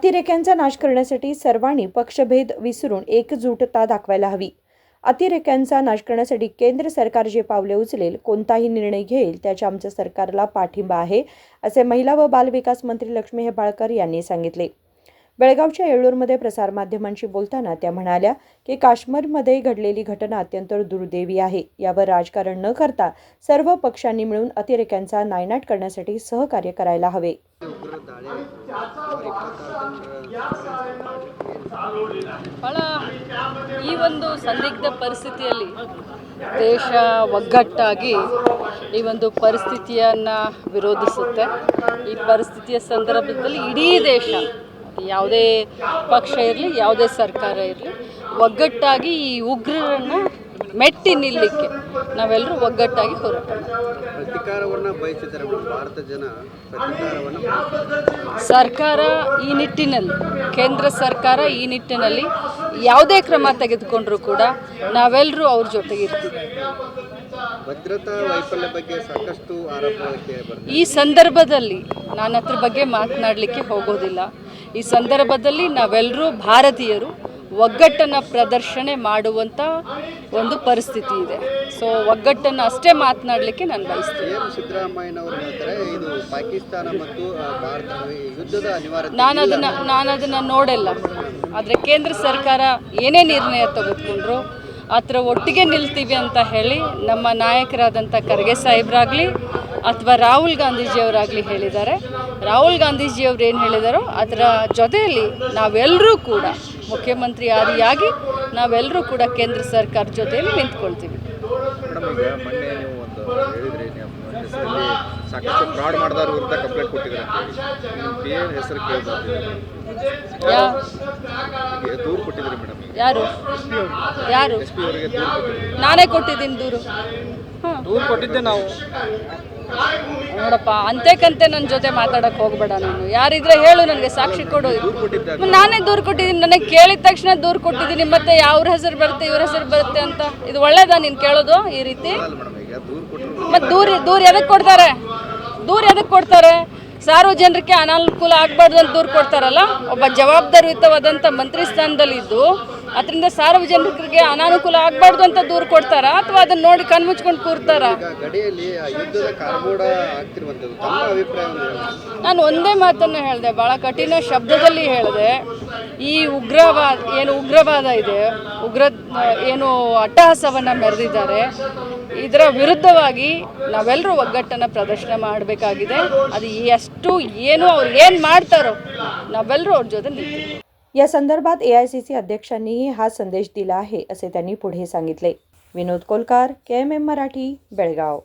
अतिरेक्यांचा नाश करण्यासाठी सर्वांनी पक्षभेद विसरून एकजुटता दाखवायला हवी। अतिरेक्यांचा नाश करण्यासाठी केंद्र सरकार जे पावले उचलेल, कोणताही निर्णय घेईल त्याच्या आमच्या सरकारला पाठिंबा आहे, असे महिला व बाल विकास मंत्री लक्ष्मी हेब्बाळकर यांनी सांगितले। बेळगावच्या येळूरमध्ये प्रसारमाध्यमांशी बोलताना त्या म्हणाल्या की काश्मीरमध्ये घडलेली घटना अत्यंत दुर्दैवी आहे। यावर राजकारण न करता सर्व पक्षांनी मिळून अतिरेक्यांचा नायनाट करण्यासाठी सहकार्य करायला हवे। ಭಾಳ ಈ ಒಂದು ಸಂದಿಗ್ಧ ಪರಿಸ್ಥಿತಿಯಲ್ಲಿ ದೇಶ ಒಗ್ಗಟ್ಟಾಗಿ ಈ ಒಂದು ಪರಿಸ್ಥಿತಿಯನ್ನು ವಿರೋಧಿಸುತ್ತೆ। ಈ ಪರಿಸ್ಥಿತಿಯ ಸಂದರ್ಭದಲ್ಲಿ ಇಡೀ ದೇಶ, ಯಾವುದೇ ಪಕ್ಷ ಇರಲಿ, ಯಾವುದೇ ಸರ್ಕಾರ ಇರಲಿ, ಒಗ್ಗಟ್ಟಾಗಿ ಈ ಉಗ್ರರನ್ನು ಮೆಟ್ಟಿ ನಿಲ್ಲಲಿಕ್ಕೆ ನಾವೆಲ್ಲರೂ ಒಗ್ಗಟ್ಟಾಗಿ ಹೋರಾಟ ಪ್ರತಿಕಾರವನ್ನು ಬಯಸಿದ್ದಾರೆ ಭಾರತ ಜನ। ಸರ್ಕಾರ ಈ ನಿಟ್ಟಿನಲ್ಲಿ, ಕೇಂದ್ರ ಸರ್ಕಾರ ಈ ನಿಟ್ಟಿನಲ್ಲಿ ಯಾವುದೇ ಕ್ರಮ ತೆಗೆದುಕೊಂಡ್ರೂ ಕೂಡ ನಾವೆಲ್ಲರೂ ಅವ್ರ ಜೊತೆಗೆ ಇರ್ತೀವಿ। ಭದ್ರತಾ ವೈಫಲ್ಯ ಬಗ್ಗೆ ಸಾಕಷ್ಟು ಆರೋಪಕ್ಕೆ ಬರ್ತದೆ। ಈ ಸಂದರ್ಭದಲ್ಲಿ ನಾನು ಅದ್ರ ಬಗ್ಗೆ ಮಾತನಾಡಲಿಕ್ಕೆ ಹೋಗೋದಿಲ್ಲ। ಈ ಸಂದರ್ಭದಲ್ಲಿ ನಾವೆಲ್ಲರೂ ಭಾರತೀಯರು ಒಗ್ಗಟ್ಟನ್ನು ಪ್ರದರ್ಶನ ಮಾಡುವಂಥ ಒಂದು ಪರಿಸ್ಥಿತಿ ಇದೆ। ಸೊ ಒಗ್ಗಟ್ಟನ್ನು ಅಷ್ಟೇ ಮಾತನಾಡಲಿಕ್ಕೆ ನಾನು ಬಯಸ್ತೀನಿ। ಸಿದ್ದರಾಮಯ್ಯನವರು ಹೇಳ್ತಾರೆ ಇದು ಪಾಕಿಸ್ತಾನ ಮತ್ತು ಭಾರತ ಯುದ್ಧದ ಅನಿವಾರ್ಯತೆ। ನಾನು ಅದನ್ನು ನೋಡಿಲ್ಲ, ಆದರೆ ಕೇಂದ್ರ ಸರ್ಕಾರ ಏನೇ ನಿರ್ಣಯ ತೆಗೆದುಕೊಂಡ್ರು ಆ ಒಟ್ಟಿಗೆ ನಿಲ್ತೀವಿ ಅಂತ ಹೇಳಿ ನಮ್ಮ ನಾಯಕರಾದಂಥ ಖರ್ಗೆ ಸಾಹೇಬ್ರಾಗಲಿ ಅಥವಾ ರಾಹುಲ್ ಗಾಂಧೀಜಿಯವರಾಗಲಿ ಹೇಳಿದ್ದಾರೆ। ರಾಹುಲ್ ಗಾಂಧೀಜಿಯವರು ಏನು ಹೇಳಿದಾರೋ ಅದರ ಜೊತೆಯಲ್ಲಿ ನಾವೆಲ್ಲರೂ ಕೂಡ ಮುಖ್ಯಮಂತ್ರಿ ಆದಿಯಾಗಿ ನಾವೆಲ್ಲರೂ ಕೂಡ ಕೇಂದ್ರ ಸರ್ಕಾರ ಜೊತೆಯಲ್ಲಿ ನಿಂತ್ಕೊಳ್ತೀವಿ। ಮೇಡಮ್, ಈಗ ಮೊನ್ನೆ ನೀವು ಒಂದು ಹೇಳಿದ್ರಿ, ಹೆಸರಲ್ಲಿ ಸಾಕಷ್ಟು ಫ್ರಾಡ್ ಮಾಡಿದವ್ರ ವಿರುದ್ಧ ಕಂಪ್ಲೇಂಟ್ ಕೊಟ್ಟಿದ್ದಾರೆ ಅಂತ ಹೇಳಿ ಏನು ಹೆಸರು ಕೇಳಿದ್ರೆ ದೂರು ಕೊಟ್ಟಿದ್ರಿ ಮೇಡಮ್? ಯಾರು ಎಸ್ ಪಿ ಅವರಿಗೆ ದೂರು ಕೊಟ್ಟಿದ್ರಿ? ನಾನೇ ಕೊಟ್ಟಿದ್ದೀನಿ ದೂರು। ದೂರು ಕೊಟ್ಟಿದ್ದೆ ನಾವು। ನೋಡಪ್ಪ, ಅಂತೆಕಂತೆ ನನ್ನ ಜೊತೆ ಮಾತಾಡಕ್ಕೆ ಹೋಗ್ಬೇಡ ನೀನು। ಯಾರಿದ್ರೆ ಹೇಳು, ನನಗೆ ಸಾಕ್ಷಿ ಕೊಡು। ನಾನೇ ದೂರು ಕೊಟ್ಟಿದ್ದೀನಿ, ನನಗೆ ಕೇಳಿದ ತಕ್ಷಣ ದೂರು ಕೊಟ್ಟಿದ್ದೀನಿ। ಮತ್ತೆ ಅವ್ರ ಹೆಸರು ಬರುತ್ತೆ, ಇವ್ರ ಹೆಸರು ಬರುತ್ತೆ ಅಂತ ಇದು ಒಳ್ಳೇದಾ ನೀನು ಕೇಳೋದು ಈ ರೀತಿ? ಮತ್ತು ದೂರು ಎದಕ್ಕೆ ಕೊಡ್ತಾರೆ? ಎದಕ್ಕೆ ಕೊಡ್ತಾರೆ? ಸಾರ್ವಜನಿಕರಿಗೆ ಅನಾನುಕೂಲ ಆಗಬಾರ್ದು ಅಂತ ದೂರು ಕೊಡ್ತಾರಲ್ಲ। ಒಬ್ಬ ಜವಾಬ್ದಾರಿಯುತವಾದಂಥ ಮಂತ್ರಿ ಸ್ಥಾನದಲ್ಲಿದ್ದು ಅದರಿಂದ ಸಾರ್ವಜನಿಕರಿಗೆ ಅನಾನುಕೂಲ ಆಗಬಾರ್ದು ಅಂತ ದೂರು ಕೊಡ್ತಾರಾ, ಅಥವಾ ಅದನ್ನು ನೋಡಿ ಕಣ್ಮುಚ್ಕೊಂಡು ಕೂರ್ತಾರ? ನಾನು ಒಂದೇ ಮಾತನ್ನು ಹೇಳಿದೆ, ಭಾಳ ಕಠಿಣ ಶಬ್ದದಲ್ಲಿ ಹೇಳಿದೆ, ಈ ಉಗ್ರವಾದ ಇದೆ, ಏನು ಅಟ್ಟಹಾಸವನ್ನು ಮೆರೆದಿದ್ದಾರೆ, ಇದರ ವಿರುದ್ಧವಾಗಿ ನಾವೆಲ್ಲರೂ ಒಗ್ಗಟ್ಟನ್ನು ಪ್ರದರ್ಶನ ಮಾಡಬೇಕಾಗಿದೆ। ಅದು ಅವ್ರು ಏನು ಮಾಡ್ತಾರೋ ನಾವೆಲ್ಲರೂ ಅವ್ರ ಜೊತೆ ನಿಲ್ತೀವಿ। या संदर्भात AICC अध्यक्षांनीही हा संदेश दिला आहे, असे त्यांनी पुढे सांगितले। विनोद कोलकार, KMM मराठी, बेळगाव।